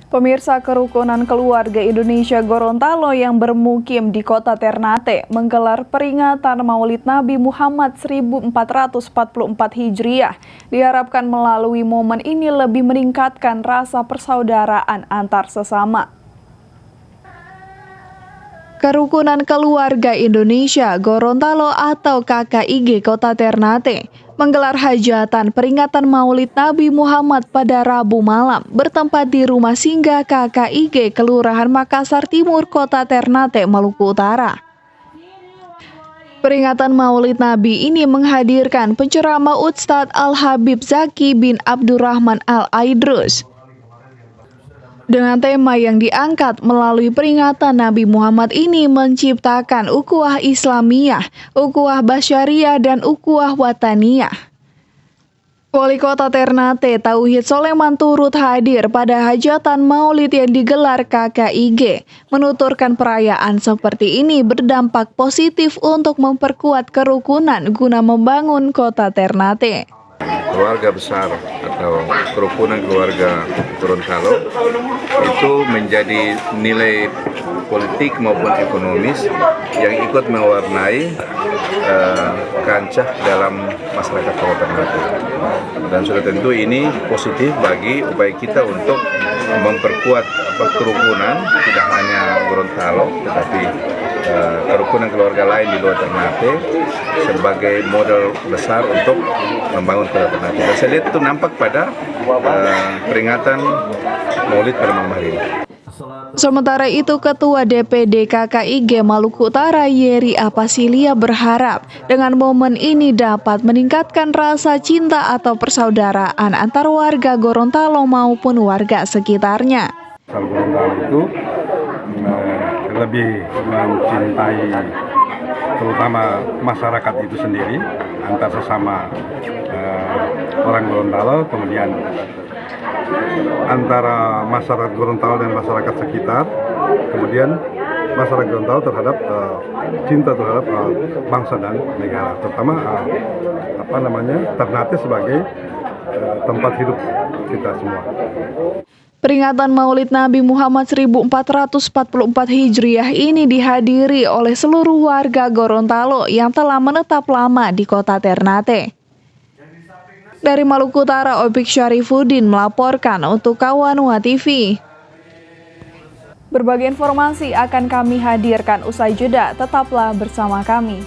Pemirsa, kerukunan keluarga Indonesia Gorontalo yang bermukim di kota Ternate menggelar peringatan Maulid Nabi Muhammad 1444 Hijriah. Diharapkan melalui momen ini lebih meningkatkan rasa persaudaraan antar sesama. Kerukunan Keluarga Indonesia Gorontalo atau KKIG Kota Ternate menggelar hajatan peringatan Maulid Nabi Muhammad pada Rabu malam bertempat di rumah singgah KKIG Kelurahan Makassar Timur, Kota Ternate, Maluku Utara. Peringatan Maulid Nabi ini menghadirkan penceramah Ustadz Al-Habib Zaki bin Abdurrahman Al-Aidrus. Dengan tema yang diangkat melalui peringatan Nabi Muhammad ini menciptakan ukhuwah Islamiyah, ukhuwah Basyariah, dan ukhuwah Wataniyah. Wali Kota Ternate Tauhid Soleman turut hadir pada hajatan Maulid yang digelar KKIG, menuturkan perayaan seperti ini berdampak positif untuk memperkuat kerukunan guna membangun Kota Ternate. Keluarga besar atau kerukunan keluarga Gorontalo itu menjadi nilai politik maupun ekonomis yang ikut mewarnai kancah dalam masyarakat Kota Ternate. Dan sudah tentu ini positif bagi upaya kita untuk memperkuat kerukunan tidak hanya Gorontalo tetapi kerukunan keluarga lain di luar Ternate sebagai model besar untuk membangun Kota Ternate. Dan saya lihat itu nampak pada peringatan Maulid pada malam hari ini. Sementara itu, Ketua DPD KKIG Maluku Utara Yeri Apasilia berharap dengan momen ini dapat meningkatkan rasa cinta atau persaudaraan antar warga Gorontalo maupun warga sekitarnya. Gorontalo itu lebih mencintai terutama masyarakat itu sendiri antar sesama orang Gorontalo, kemudian antara masyarakat Gorontalo dan masyarakat sekitar, kemudian masyarakat Gorontalo terhadap cinta terhadap bangsa dan negara, terutama Ternate sebagai tempat hidup kita semua. Peringatan Maulid Nabi Muhammad 1444 Hijriah ini dihadiri oleh seluruh warga Gorontalo yang telah menetap lama di Kota Ternate. Dari Maluku Utara, Opik Syarifuddin melaporkan untuk Kawanua TV. Berbagai informasi akan kami hadirkan usai jeda, tetaplah bersama kami.